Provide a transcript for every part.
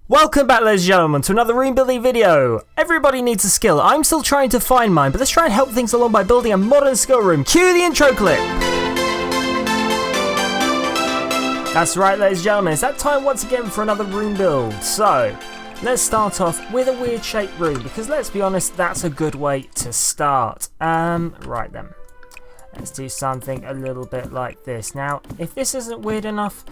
Welcome back, ladies and gentlemen, to another room building video. Everybody needs a skill. I'm still trying to find mine, but let's try and help things along by building a modern skill room. Cue the intro clip. That's right, ladies and gentlemen, it's that time once again for another room build. So, let's start off with a weird shaped room, because let's be honest, that's a good way to start. Right then. Let's do something a little bit like this. Now, if this isn't weird enough,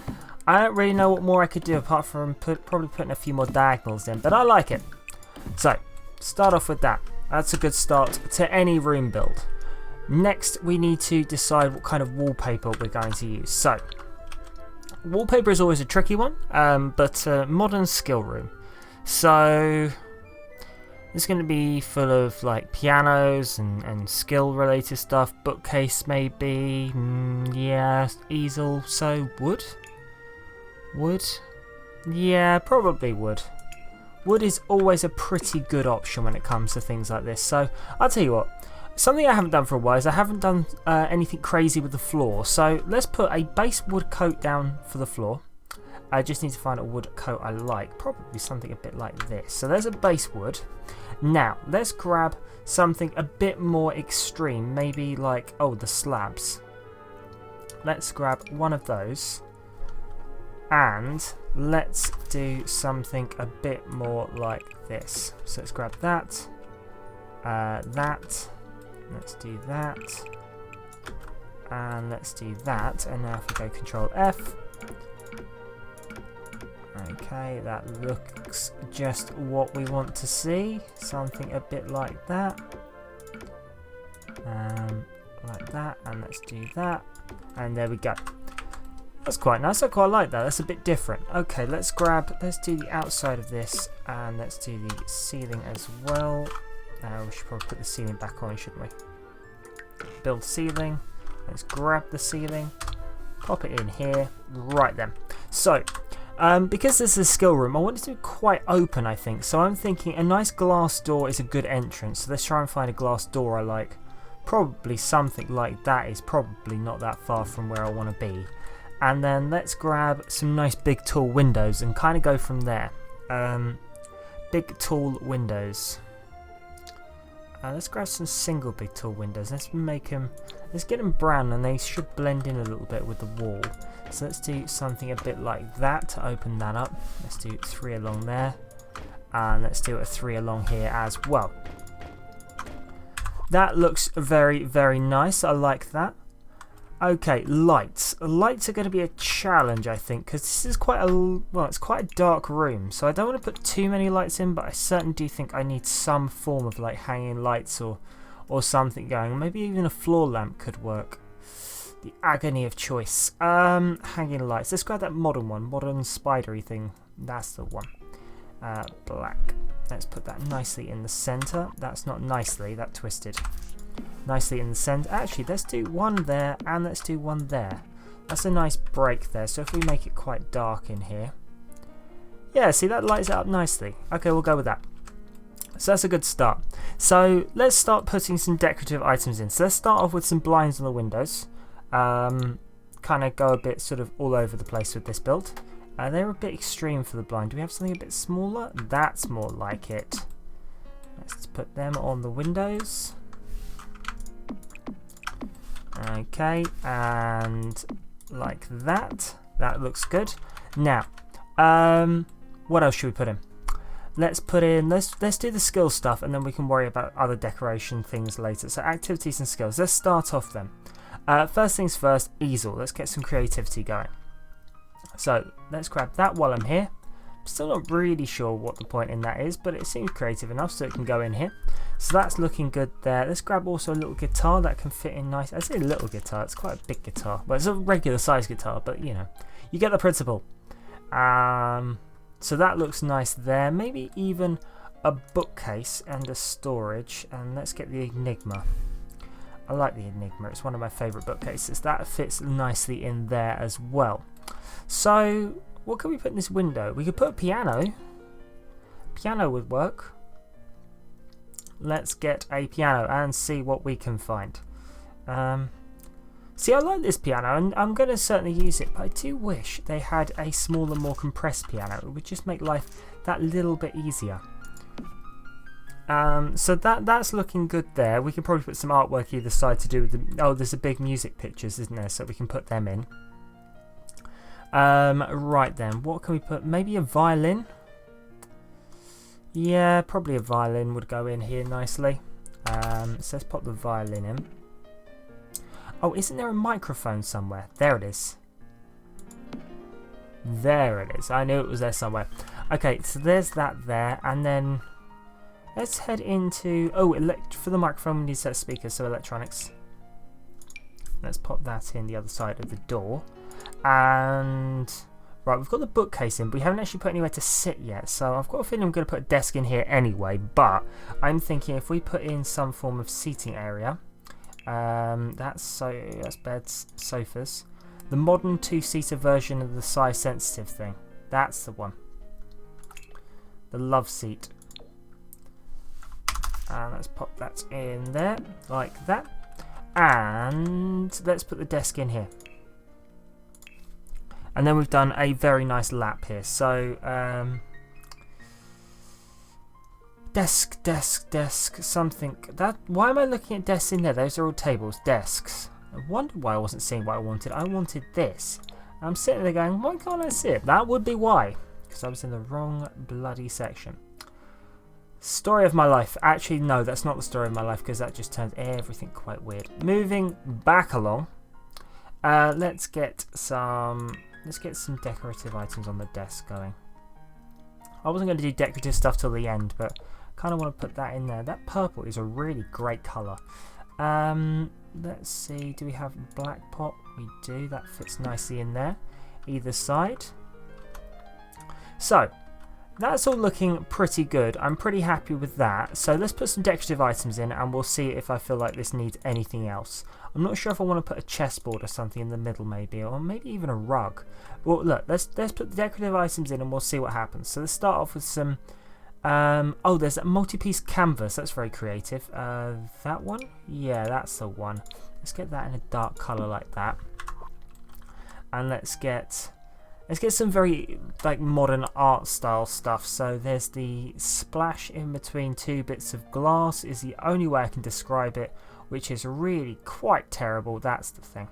I don't really know what more I could do apart from probably putting a few more diagonals in, but I like it. So, start off with that. That's a good start to any room build. Next, we need to decide what kind of wallpaper we're going to use. So, wallpaper is always a tricky one, but modern skill room. So, it's going to be full of like pianos and skill related stuff, bookcase maybe, yeah, easel, so wood? Wood? Yeah, probably wood. Wood is always a pretty good option when it comes to things like this. So, I'll tell you what. Something I haven't done for a while is I haven't done anything crazy with the floor. So, let's put a base wood coat down for the floor. I just need to find a wood coat I like. Probably something a bit like this. So, there's a base wood. Now, let's grab something a bit more extreme. Maybe like, oh, the slabs. Let's grab one of those. And let's do something a bit more like this. So let's grab that, let's do that, and let's do that. And now if we go Control F, okay, that looks just what we want to see. Something a bit like that, and let's do that, and there we go. That's quite nice. I quite like that. That's a bit different. Okay, let's do the outside of this, and let's do the ceiling as well. We should probably put the ceiling back on, shouldn't we? Build ceiling. Let's grab the ceiling, pop it in here. Right then. So, because this is a skill room, I want it to be quite open, I think. So I'm thinking a nice glass door is a good entrance. So let's try and find a glass door I like. Probably something like that is probably not that far from where I want to be. And then let's grab some nice big tall windows and kind of go from there. Big tall windows. Let's grab some single big tall windows. Let's get them brown, and they should blend in a little bit with the wall. So let's do something a bit like that to open that up. Let's do 3 along there. And let's do a 3 along here as well. That looks very, very nice. I like that. Okay, lights. Lights are going to be a challenge, I think, because this is it's quite a dark room. So I don't want to put too many lights in, but I certainly do think I need some form of like hanging lights or something going. Maybe even a floor lamp could work. The agony of choice. Hanging lights. Let's grab that modern one, modern spidery thing. That's the one. Black. Let's put that nicely in the center. That's not nicely. That twisted. Nicely in the center. Actually, let's do one there and let's do one there. That's a nice break there. So if we make it quite dark in here, yeah, see, that lights it up nicely. Okay, we'll go with that. So that's a good start. So let's start putting some decorative items in. So let's start off with some blinds on the windows. Kind of go a bit sort of all over the place with this build. They're a bit extreme for the blind. Do we have something a bit smaller? That's more like it. Let's put them on the windows. Okay, and like that. That looks good. Now, what else should we put in? Let's do the skill stuff, and then we can worry about other decoration things later. So activities and skills. Let's start off then. First things first, easel. Let's get some creativity going. So let's grab that while I'm here. Still not really sure what the point in that is, but it seems creative enough so it can go in here. So that's looking good there. Let's grab also a little guitar that can fit in nice. I say a little guitar, it's quite a big guitar. Well, it's a regular size guitar, but you know, you get the principle. So that looks nice there. Maybe even a bookcase and a storage. And let's get the Enigma. I like the Enigma, it's one of my favourite bookcases. That fits nicely in there as well. So, what can we put in this window? We could put a piano. Piano would work. Let's get a piano and see what we can find. See, I like this piano and I'm going to certainly use it, but I do wish they had a smaller, more compressed piano. It would just make life that little bit easier. So that's looking good there. We can probably put some artwork either side to do with the... Oh, there's a big music pictures, isn't there? So we can put them in. Right then, what can we put? Maybe a violin? Yeah, probably a violin would go in here nicely. So let's pop the violin in. Oh, isn't there a microphone somewhere? There it is. There it is. I knew it was there somewhere. Okay, so there's that there, and then let's head into... Oh, for the microphone we need a set of speakers, so electronics. Let's pop that in the other side of the door. And... Right, we've got the bookcase in, but we haven't actually put anywhere to sit yet, so I've got a feeling I'm going to put a desk in here anyway, but I'm thinking if we put in some form of seating area, that's beds, sofas, the modern two-seater version of the size-sensitive thing, that's the one, the love seat, and let's pop that in there, like that, and let's put the desk in here. And then we've done a very nice lap here. So, desk, something. Why am I looking at desks in there? Those are all tables, desks. I wonder why I wasn't seeing what I wanted. I wanted this. I'm sitting there going, why can't I see it? That would be why. Because I was in the wrong bloody section. Story of my life. Actually, no, that's not the story of my life because that just turns everything quite weird. Moving back along. Let's get some decorative items on the desk going. I wasn't going to do decorative stuff till the end, but kind of want to put that in there. That purple is a really great colour. Let's see, do we have black pot? We do, that fits nicely in there. Either side. So, that's all looking pretty good. I'm pretty happy with that. So let's put some decorative items in and we'll see if I feel like this needs anything else. I'm not sure if I want to put a chessboard or something in the middle maybe, or maybe even a rug. Well, look, let's put the decorative items in and we'll see what happens. So let's start off with some... oh, there's a multi-piece canvas. That's very creative. That one? Yeah, that's the one. Let's get that in a dark colour like that. And let's get some very like modern art style stuff. So there's the splash in between two bits of glass is the only way I can describe it, which is really quite terrible. That's the thing.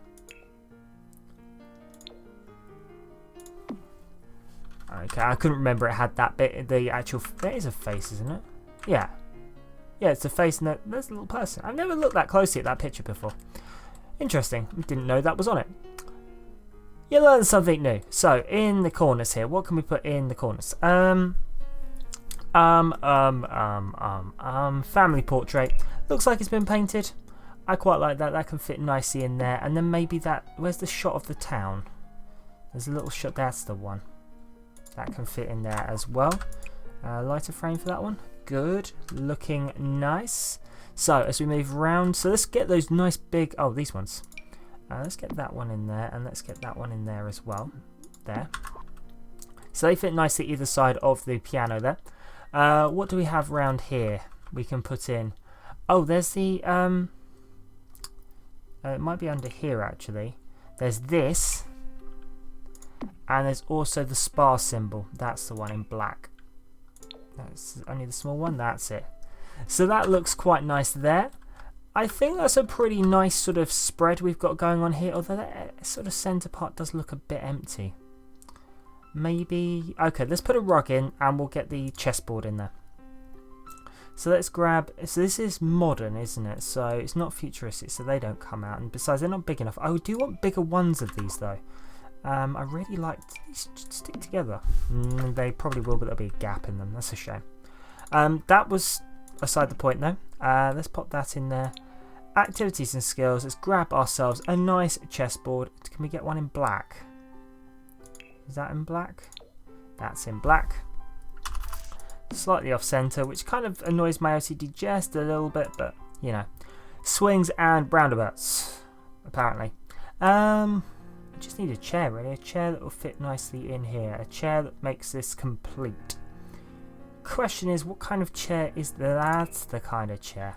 Okay, I couldn't remember it had that bit. The actual... There is a face, isn't it? Yeah. Yeah, it's a face and there's a little person. I've never looked that closely at that picture before. Interesting. Didn't know that was on it. You learn something new. So, in the corners here, what can we put in the corners? Family portrait. Looks like it's been painted. I quite like that. That can fit nicely in there. And then maybe that... Where's the shot of the town? There's a little shot. That's the one. That can fit in there as well. Lighter frame for that one. Good. Looking nice. So, as we move around... So, let's get those nice big... Oh, these ones. Let's get that one in there. And let's get that one in there as well. There. So, they fit nicely either side of the piano there. What do we have around here we can put in? Oh, there's the... it might be under here, actually. There's this. And there's also the spa symbol. That's the one in black. That's only the small one. That's it. So that looks quite nice there. I think that's a pretty nice sort of spread we've got going on here. Although that sort of centre part does look a bit empty. Maybe... Okay, let's put a rug in and we'll get the chessboard in there. So let's grab... So this is modern, isn't it? So it's not futuristic, so they don't come out. And besides, they're not big enough. I do want bigger ones of these, though. I really like these stick together. They probably will, but there'll be a gap in them. That's a shame. That was aside the point, though. Let's pop that in there. Activities and skills. Let's grab ourselves a nice chessboard. Can we get one in black? Is that in black? That's in black. Slightly off center, which kind of annoys my OCD just a little bit, but you know. Swings and roundabouts, apparently. I just need a chair, really. A chair that will fit nicely in here. A chair that makes this complete. Question is, what kind of chair is that? That's the kind of chair.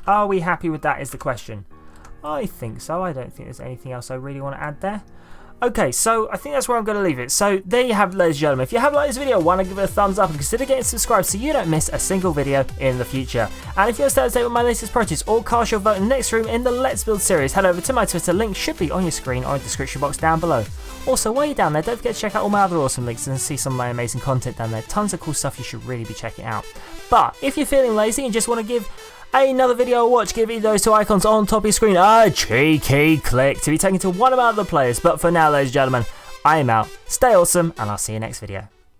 Are we happy with that is the question. I think so. I don't think there's anything else I really want to add there. Okay, so I think that's where I'm going to leave it. So there you have it, ladies and gentlemen. If you have liked this video, why not give it a thumbs up and consider getting subscribed so you don't miss a single video in the future. And if you want to stay up to date with my latest projects or cast your vote in the next room in the Let's Build series, head over to my Twitter. Link should be on your screen or in the description box down below. Also, while you're down there, don't forget to check out all my other awesome links and see some of my amazing content down there. Tons of cool stuff you should really be checking out. But if you're feeling lazy and just want to give another video to watch, give those two icons on top of your screen a cheeky click to be taken to one of my other players. But for now, ladies and gentlemen, I am out. Stay awesome, and I'll see you next video.